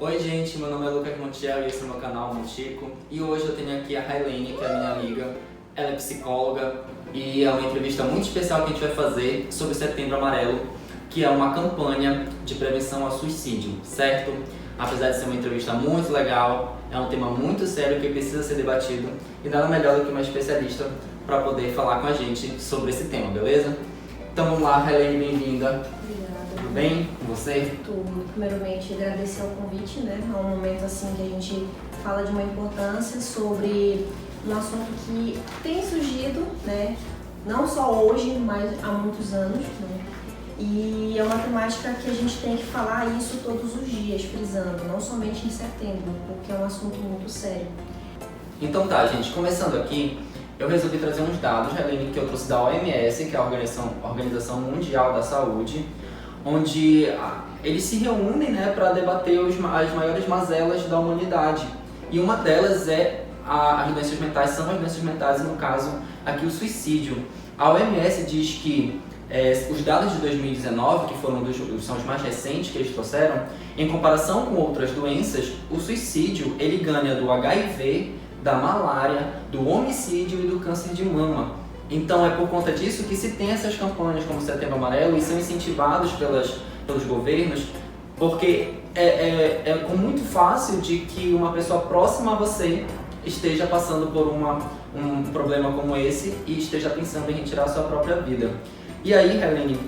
Oi gente, meu nome é Lucas Montiel e esse é o meu canal Montico. E hoje eu tenho aqui a Railene, que é minha amiga. Ela é psicóloga e é uma entrevista muito especial que a gente vai fazer sobre o Setembro Amarelo, que é uma campanha de prevenção ao suicídio, certo? Apesar de ser uma entrevista muito legal, é um tema muito sério que precisa ser debatido e nada melhor do que uma especialista para poder falar com a gente sobre esse tema, beleza? Então vamos lá, Railene, bem-vinda. Tudo bem com você? Tudo. Primeiramente, agradecer o convite, né? É um momento assim que a gente fala de uma importância sobre um assunto que tem surgido, né? Não só hoje, mas há muitos anos, né? E é uma temática que a gente tem que falar isso todos os dias, frisando, não somente em setembro, porque é um assunto muito sério. Então tá, gente, começando aqui, eu resolvi trazer uns dados, Helene, que eu trouxe da OMS, que é a Organização Mundial da Saúde, onde eles se reúnem, né, para debater as maiores mazelas da humanidade. E uma delas é as doenças mentais, são as doenças mentais, e no caso aqui o suicídio. A OMS diz que os dados de 2019, que são os mais recentes que eles trouxeram, em comparação com outras doenças, o suicídio ele ganha do HIV, da malária, do homicídio e do câncer de mama. Então é por conta disso que se tem essas campanhas como o Setembro Amarelo e são incentivados pelos governos, porque é muito fácil de que uma pessoa próxima a você esteja passando por um problema como esse e esteja pensando em retirar a sua própria vida. E aí, Helene,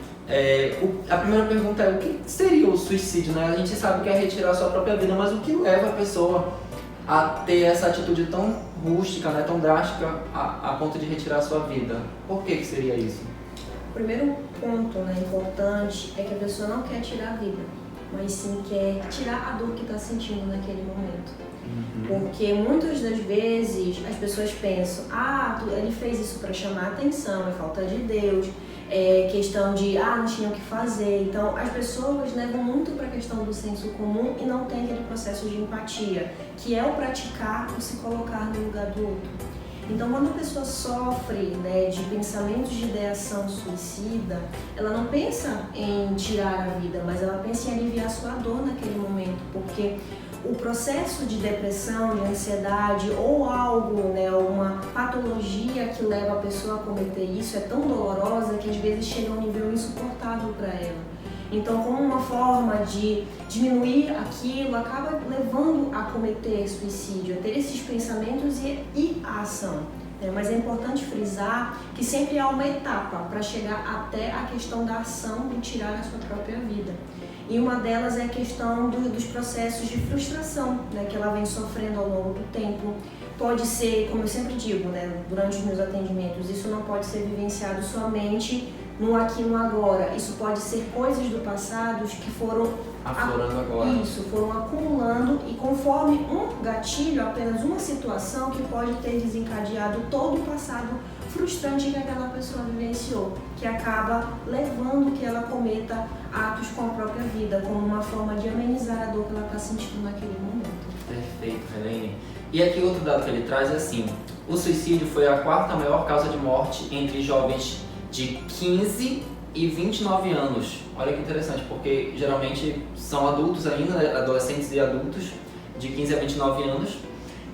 a primeira pergunta é: o que seria o suicídio, né? A gente sabe que é retirar a sua própria vida, mas o que leva a pessoa a ter essa atitude tão rústica, né, tão drástica, a ponto de retirar a sua vida? Por que seria isso? O primeiro ponto, né, importante é que a pessoa não quer tirar a vida, mas sim quer tirar a dor que está sentindo naquele momento. Porque muitas das vezes as pessoas pensam: ele fez isso para chamar a atenção, é falta de Deus, é questão de não tinha o que fazer. Então as pessoas levam muito para a questão do senso comum e não tem aquele processo de empatia, que é o praticar, o se colocar no lugar do outro. Então quando a pessoa sofre, né, de pensamentos de ideação suicida, ela não pensa em tirar a vida, mas ela pensa em aliviar sua dor naquele momento, porque o processo de depressão, de ansiedade ou algo, né, uma patologia que leva a pessoa a cometer isso é tão dolorosa que às vezes chega a um nível insuportável para ela. Então, como uma forma de diminuir aquilo, acaba levando a cometer suicídio, a ter esses pensamentos e a ação. Mas é importante frisar que sempre há uma etapa para chegar até a questão da ação de tirar a sua própria vida. E uma delas é a questão dos processos de frustração, né, que ela vem sofrendo ao longo do tempo. Pode ser, como eu sempre digo, né, durante os meus atendimentos, isso não pode ser vivenciado somente no aqui e no agora. Isso pode ser coisas do passado que foram aflorando agora. Isso, foram acumulando, e conforme um gatilho, apenas uma situação que pode ter desencadeado todo o passado frustrante que aquela pessoa vivenciou, que acaba levando que ela cometa atos com a própria vida, como uma forma de amenizar a dor que ela está sentindo naquele momento. Perfeito, Helene. E aqui outro dado que ele traz é assim: o suicídio foi a quarta maior causa de morte entre jovens de 15 e 29 anos. Olha que interessante, porque geralmente são adultos ainda, né, adolescentes e adultos de 15 a 29 anos,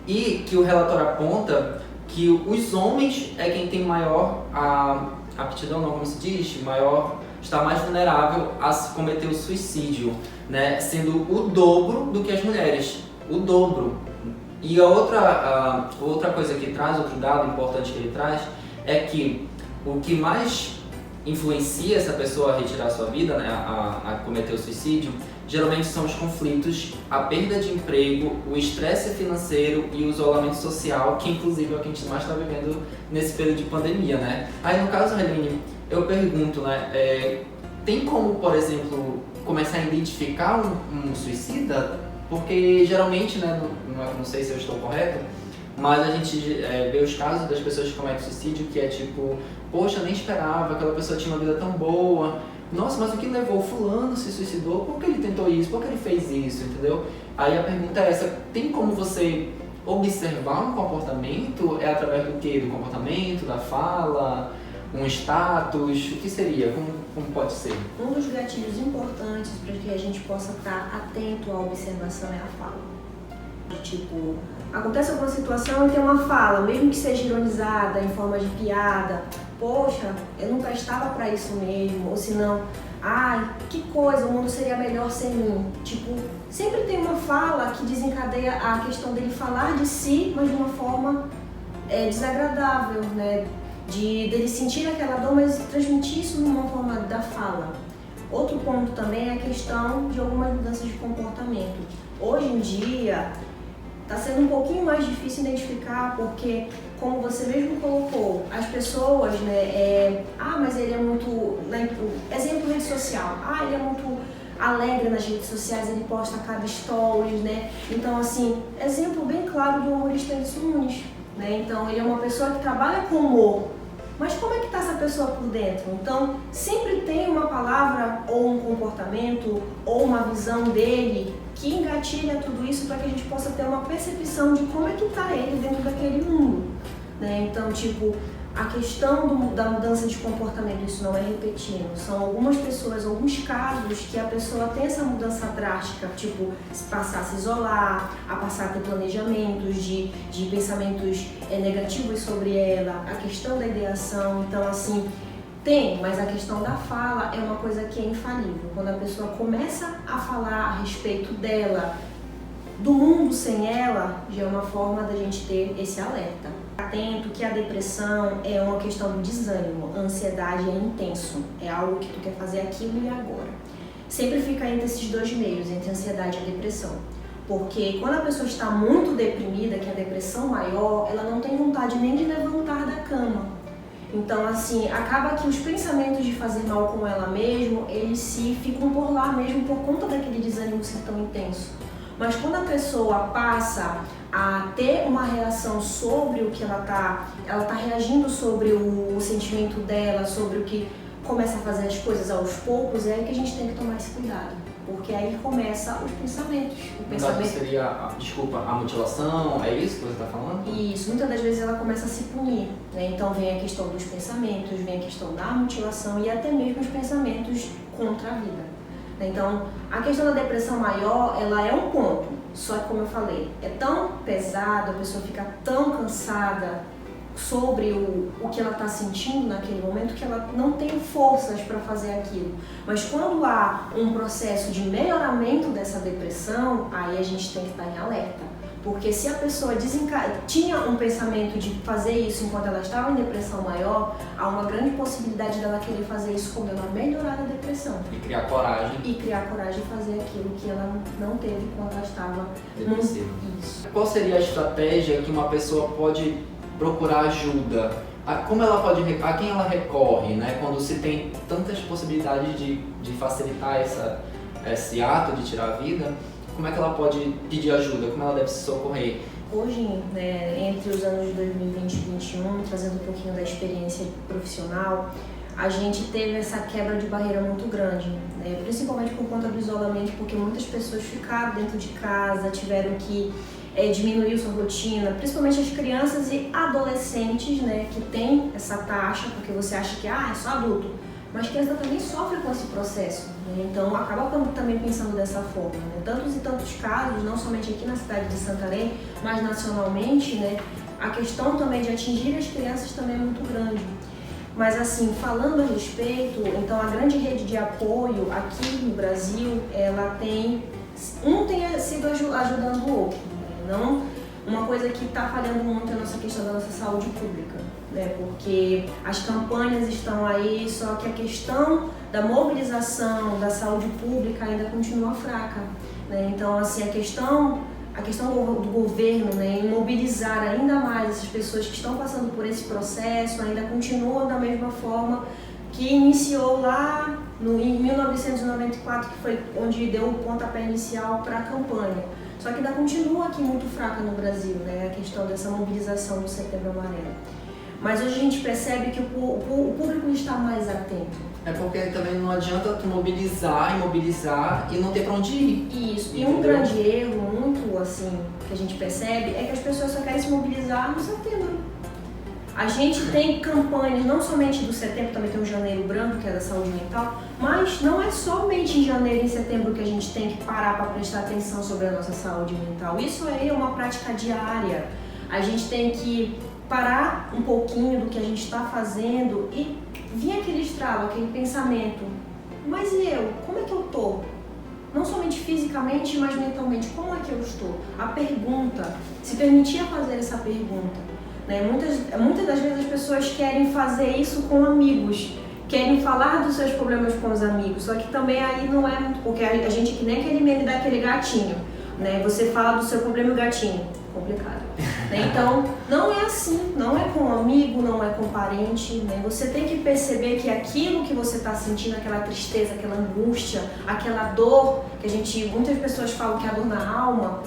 e que o relatório aponta que os homens é quem tem maior aptidão, não, como se diz, está mais vulnerável a se cometer o suicídio, né, sendo o dobro do que as mulheres, o dobro. E a outra coisa que traz, outro dado importante que ele traz, é que o que mais influencia essa pessoa a retirar a sua vida, né, a cometer o suicídio, geralmente são os conflitos, a perda de emprego, o estresse financeiro e o isolamento social, que inclusive é o que a gente mais está vivendo nesse período de pandemia, né? Aí no caso, Helene, eu pergunto, né, tem como, por exemplo, começar a identificar um suicida? Porque geralmente, né, não sei se eu estou correto, mas a gente vê os casos das pessoas que cometem suicídio que é tipo: poxa, eu nem esperava, aquela pessoa tinha uma vida tão boa, nossa, mas o que levou fulano se suicidou? Por que ele tentou isso? Por que ele fez isso? Entendeu? Aí a pergunta é essa: tem como você observar um comportamento? É através do quê? Do comportamento, da fala, um status? O que seria? Como pode ser? Um dos gatilhos importantes para que a gente possa estar atento à observação é a fala. Tipo, acontece alguma situação e tem uma fala, mesmo que seja ironizada, em forma de piada. Poxa, eu não prestava para isso mesmo. Ou se não, ai, que coisa, o mundo seria melhor sem mim. Tipo, sempre tem uma fala que desencadeia a questão dele falar de si, mas de uma forma desagradável, né? Dele sentir aquela dor, mas transmitir isso numa forma da fala. Outro ponto também é a questão de algumas mudanças de comportamento. Hoje em dia, está sendo um pouquinho mais difícil identificar porque, como você mesmo colocou, as pessoas, né, mas ele é muito, exemplo, rede social, ele é muito alegre nas redes sociais, ele posta cada stories, né, então assim, exemplo bem claro do humorista Whindersson Nunes, né, então ele é uma pessoa que trabalha com humor, mas como é que está essa pessoa por dentro? Então, sempre tem uma palavra ou um comportamento ou uma visão dele que engatilha tudo isso para que a gente possa ter uma percepção de como é que está ele dentro daquele mundo, né? Então, tipo, a questão da mudança de comportamento, isso não é repetindo, são algumas pessoas, alguns casos que a pessoa tem essa mudança drástica, tipo, passar a se isolar, a passar a ter planejamentos de pensamentos negativos sobre ela, a questão da ideação, então assim, tem, mas a questão da fala é uma coisa que é infalível. Quando a pessoa começa a falar a respeito dela, do mundo sem ela, já é uma forma da gente ter esse alerta. Atento que a depressão é uma questão do desânimo, a ansiedade é intenso, é algo que tu quer fazer aquilo e agora. Sempre fica entre esses dois meios, entre a ansiedade e a depressão. Porque quando a pessoa está muito deprimida, que é a depressão maior, ela não tem vontade nem de levantar da cama. Então, assim, acaba que os pensamentos de fazer mal com ela mesma, eles se ficam por lá mesmo por conta daquele desânimo ser tão intenso. Mas quando a pessoa passa a ter uma reação sobre o que ela tá reagindo sobre o sentimento dela, sobre o que começa a fazer as coisas aos poucos, é aí que a gente tem que tomar esse cuidado. Porque aí começa os pensamentos. O pensamento seria, a mutilação, é isso que você está falando? Isso, muitas das vezes ela começa a se punir, né? Então vem a questão dos pensamentos, vem a questão da mutilação e até mesmo os pensamentos contra a vida. Então, a questão da depressão maior, ela é um ponto, só que como eu falei, é tão pesado, a pessoa fica tão cansada sobre o que ela está sentindo naquele momento que ela não tem forças para fazer aquilo. Mas quando há um processo de melhoramento dessa depressão, aí a gente tem que estar em alerta. Porque se a pessoa tinha um pensamento de fazer isso enquanto ela estava em depressão maior, há uma grande possibilidade dela querer fazer isso quando ela melhorar a depressão. E criar coragem. E criar coragem de fazer aquilo que ela não teve quando ela estava depressiva. Isso. Qual seria a estratégia que uma pessoa pode procurar ajuda? Como ela pode, a quem ela recorre, né? Quando se tem tantas possibilidades de facilitar esse ato de tirar a vida, como é que ela pode pedir ajuda? Como ela deve se socorrer? Hoje, né, entre os anos de 2020 e 2021, trazendo um pouquinho da experiência profissional, a gente teve essa quebra de barreira muito grande, né? Principalmente por conta do isolamento, porque muitas pessoas ficaram dentro de casa, tiveram que diminuir sua rotina, principalmente as crianças e adolescentes, né, que tem essa taxa, porque você acha que é só adulto, mas criança também sofre com esse processo, né? Então acaba também pensando dessa forma, né? Tantos e tantos casos, não somente aqui na cidade de Santarém, mas nacionalmente, né? A questão também de atingir as crianças também é muito grande. Mas assim, falando a respeito, então a grande rede de apoio aqui no Brasil, ela tem sido ajudando o outro, né? Não uma coisa que está falhando muito é a nossa questão da nossa saúde pública, né? Porque as campanhas estão aí, só que a questão da mobilização da saúde pública ainda continua fraca, né? Então, assim, a questão do governo, né, em mobilizar ainda mais essas pessoas que estão passando por esse processo ainda continua da mesma forma que iniciou lá em 1994, que foi onde deu o pontapé inicial para a campanha. Só que ainda continua aqui muito fraca no Brasil, né, a questão dessa mobilização do Setembro Amarelo. Mas hoje a gente percebe que o público está mais atento. É porque também não adianta tu mobilizar e não ter pra onde ir. Isso. E um grande erro, muito assim, que a gente percebe, é que as pessoas só querem se mobilizar no setembro. A gente tem campanhas, não somente do setembro, também tem o Janeiro Branco, que é da saúde mental, mas não é somente em janeiro e em setembro que a gente tem que parar para prestar atenção sobre a nossa saúde mental. Isso aí é uma prática diária. A gente tem que parar um pouquinho do que a gente está fazendo e vir aquele estralo, aquele pensamento. Mas e eu? Como é que eu tô? Não somente fisicamente, mas mentalmente. Como é que eu estou? A pergunta, se permitir fazer essa pergunta. Né? Muitas das vezes as pessoas querem fazer isso com amigos, querem falar dos seus problemas com os amigos, só que também aí não é muito, porque a gente é que nem aquele meme daquele gatinho, né? Você fala do seu problema e o gatinho, complicado. Né? Então, não é assim, não é com um amigo, não é com parente, né? Você tem que perceber que aquilo que você está sentindo, aquela tristeza, aquela angústia, aquela dor, que muitas pessoas falam que é a dor na alma,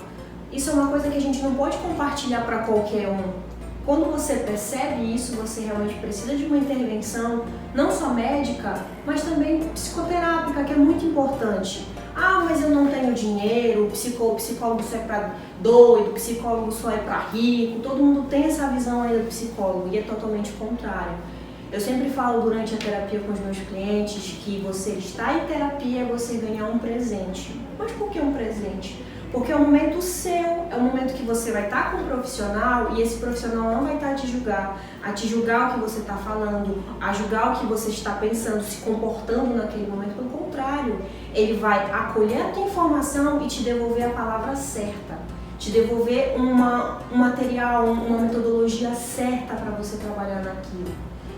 isso é uma coisa que a gente não pode compartilhar para qualquer um. Quando você percebe isso, você realmente precisa de uma intervenção, não só médica, mas também psicoterápica, que é muito importante. Ah, mas eu não tenho dinheiro, psicólogo só é para doido, psicólogo só é para rico. Todo mundo tem essa visão aí do psicólogo e é totalmente contrário. Eu sempre falo durante a terapia com os meus clientes que você estar em terapia é você ganhar um presente. Mas por que um presente? Porque é um momento seu, é um momento que você vai estar com um profissional e esse profissional não vai estar a te julgar o que você está falando, a julgar o que você está pensando, se comportando naquele momento. Pelo contrário, ele vai acolher a tua informação e te devolver a palavra certa, te devolver um material, uma metodologia certa para você trabalhar naquilo.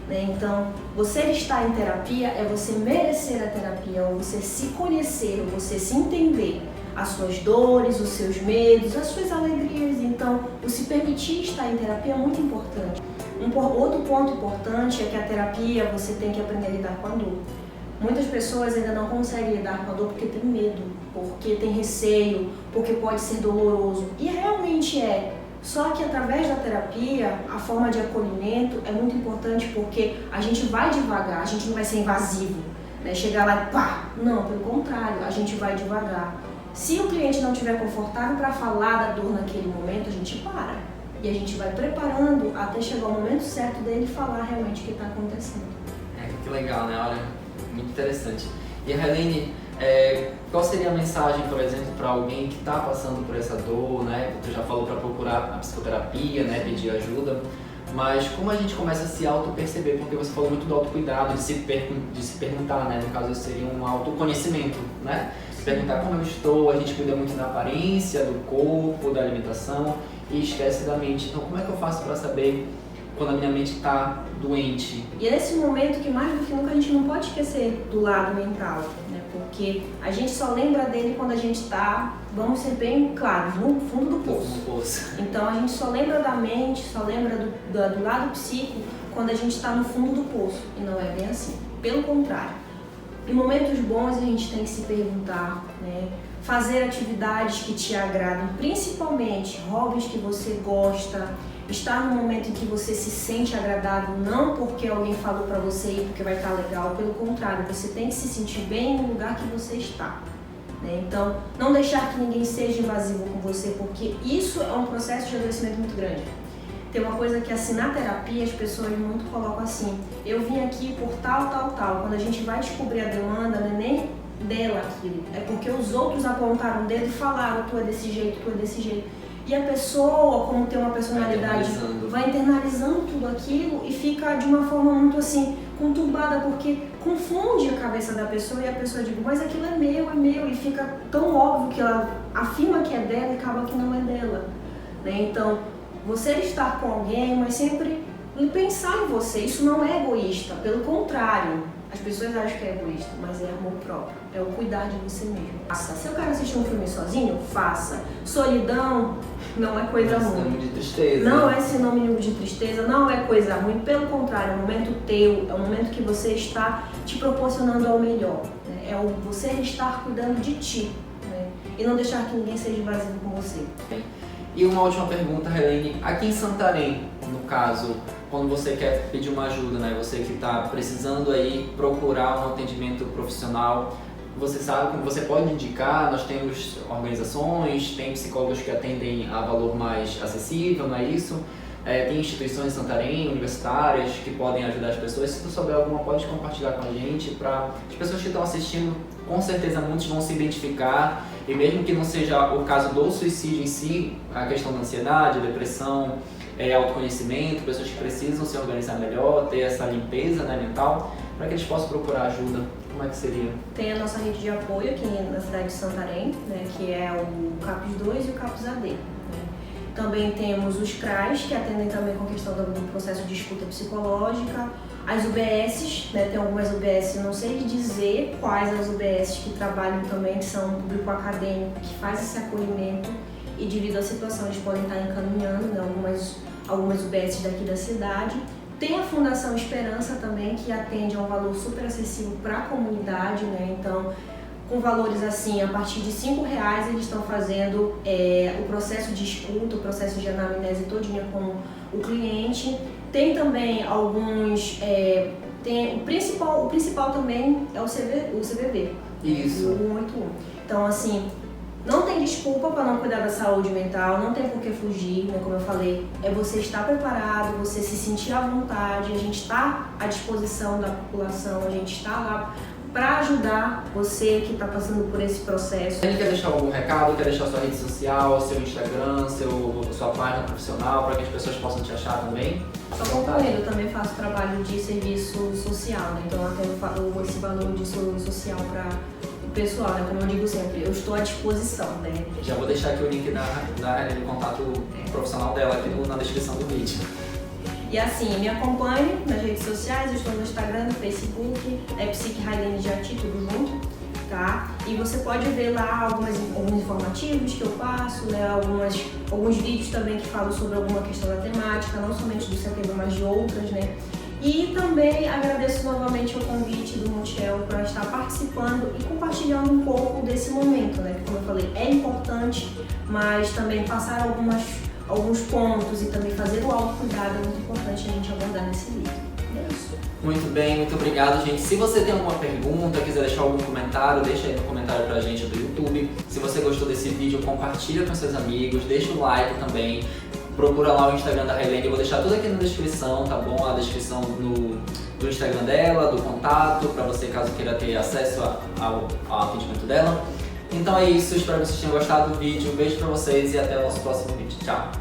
Então, você estar em terapia é você merecer a terapia, é você se conhecer, é você se entender. As suas dores, os seus medos, as suas alegrias. Então, o se permitir estar em terapia é muito importante. Outro ponto importante é que a terapia você tem que aprender a lidar com a dor. Muitas pessoas ainda não conseguem lidar com a dor porque tem medo, porque tem receio, porque pode ser doloroso. E realmente é. Só que através da terapia, a forma de acolhimento é muito importante porque a gente vai devagar, a gente não vai ser invasivo, né? Chegar lá e pá! Não, pelo contrário, a gente vai devagar. Se o cliente não estiver confortável para falar da dor naquele momento, a gente para. E a gente vai preparando até chegar o momento certo dele falar realmente o que está acontecendo. Que legal, né? Olha, muito interessante. E Helene, qual seria a mensagem, por exemplo, para alguém que está passando por essa dor, né? Você já falou para procurar a psicoterapia, né? Pedir ajuda. Mas como a gente começa a se auto-perceber? Porque você falou muito do autocuidado, de se perguntar, né? No caso, seria um autoconhecimento, né? Se perguntar como eu estou, a gente cuida muito da aparência, do corpo, da alimentação e esquece da mente. Então, como é que eu faço para saber quando a minha mente está doente? E é nesse momento que mais do que nunca a gente não pode esquecer do lado mental, né? Porque a gente só lembra dele quando a gente está, vamos ser bem claros, no fundo do poço. Então a gente só lembra da mente, só lembra do lado psíquico quando a gente está no fundo do poço. E não é bem assim. Pelo contrário. Em momentos bons a gente tem que se perguntar, né? Fazer atividades que te agradam, principalmente hobbies que você gosta, estar no momento em que você se sente agradável, não porque alguém falou para você ir porque vai estar legal, pelo contrário, você tem que se sentir bem no lugar que você está. Né? Então, não deixar que ninguém seja invasivo com você, porque isso é um processo de adoecimento muito grande. Tem uma coisa que assim, na terapia as pessoas muito colocam assim, eu vim aqui por tal. Quando a gente vai descobrir a demanda, não é nem dela aquilo, é porque os outros apontaram o dedo e falaram, tu é desse jeito. E a pessoa, como tem uma personalidade, vai internalizando tudo aquilo e fica de uma forma muito assim, conturbada, porque confunde a cabeça da pessoa e a pessoa diz, mas aquilo é meu, e fica tão óbvio que ela afirma que é dela e acaba que não é dela. Né? Então, você estar com alguém, mas sempre pensar em você, isso não é egoísta, pelo contrário. As pessoas acham que é egoísta, mas é amor próprio, é o cuidar de você mesmo. Faça. Se eu quero assistir um filme sozinho, faça. Solidão não é coisa ruim. Sinônimo de tristeza. Não é sinônimo de tristeza, não é coisa ruim. Pelo contrário, é um momento teu, é um momento que você está te proporcionando ao melhor. Né? É você estar cuidando de ti, né? E não deixar que ninguém seja invasivo com você. E uma última pergunta, Helene. Aqui em Santarém, no caso, quando você quer pedir uma ajuda, né? Você que está precisando aí procurar um atendimento profissional, você sabe como você pode indicar, nós temos organizações, tem psicólogos que atendem a valor mais acessível, não é isso? Tem instituições em Santarém, universitárias, que podem ajudar as pessoas. Se tu souber alguma, pode compartilhar com a gente, para as pessoas que estão assistindo, com certeza muitos vão se identificar, e mesmo que não seja o caso do suicídio em si, a questão da ansiedade, depressão, autoconhecimento, pessoas que precisam se organizar melhor, ter essa limpeza, né, mental, para que eles possam procurar ajuda. Como é que seria? Tem a nossa rede de apoio aqui na cidade de Santarém, né, que é o CAPS 2 e o CAPS AD. Né? Também temos os CRAs, que atendem também com a questão do processo de escuta psicológica. As UBSs, né, tem algumas UBS, não sei dizer quais as UBSs que trabalham também, que são um público acadêmico, que faz esse acolhimento e devido à situação eles podem estar encaminhando, né, algumas UBSs daqui da cidade. Tem a Fundação Esperança também, que atende a um valor super acessível para a comunidade, né? Então, com valores assim, a partir de R$5 eles estão fazendo o processo de escuta, o processo de anamnese todinha com o cliente. Tem também alguns... o principal também é o CVV. Isso. O 181. Então, assim... Não tem desculpa para não cuidar da saúde mental, não tem por que fugir, né? Como eu falei, é você estar preparado, você se sentir à vontade, a gente está à disposição da população, a gente está lá para ajudar você que está passando por esse processo. Ele quer deixar algum recado, quer deixar sua rede social, seu Instagram, sua página profissional, para que as pessoas possam te achar também? Só concluindo, eu também faço trabalho de serviço social, né? Então eu tenho esse valor de social para pessoal, né? Como eu digo sempre, eu estou à disposição, né? Já vou deixar aqui o link do contato profissional dela aqui na descrição do vídeo. E assim, me acompanhe nas redes sociais, eu estou no Instagram, no Facebook, Psique Railene Jati, tudo junto, tá? E você pode ver lá alguns informativos que eu passo, né? Alguns vídeos também que falam sobre alguma questão da temática, não somente do setembro, mas de outras, né? E também agradeço novamente o convite do Montiel para estar participando e compartilhando um pouco desse momento, né? Que, como eu falei, é importante, mas também passar alguns pontos e também fazer o autocuidado é muito importante a gente abordar nesse vídeo. É isso. Muito bem, muito obrigado, gente. Se você tem alguma pergunta, quiser deixar algum comentário, deixa aí no comentário pra gente do YouTube. Se você gostou desse vídeo, compartilha com seus amigos, deixa o like também. Procura lá o Instagram da Railene, eu vou deixar tudo aqui na descrição, tá bom? A descrição do Instagram dela, do contato, pra você caso queira ter acesso ao atendimento dela. Então é isso, espero que vocês tenham gostado do vídeo, um beijo pra vocês e até o nosso próximo vídeo. Tchau!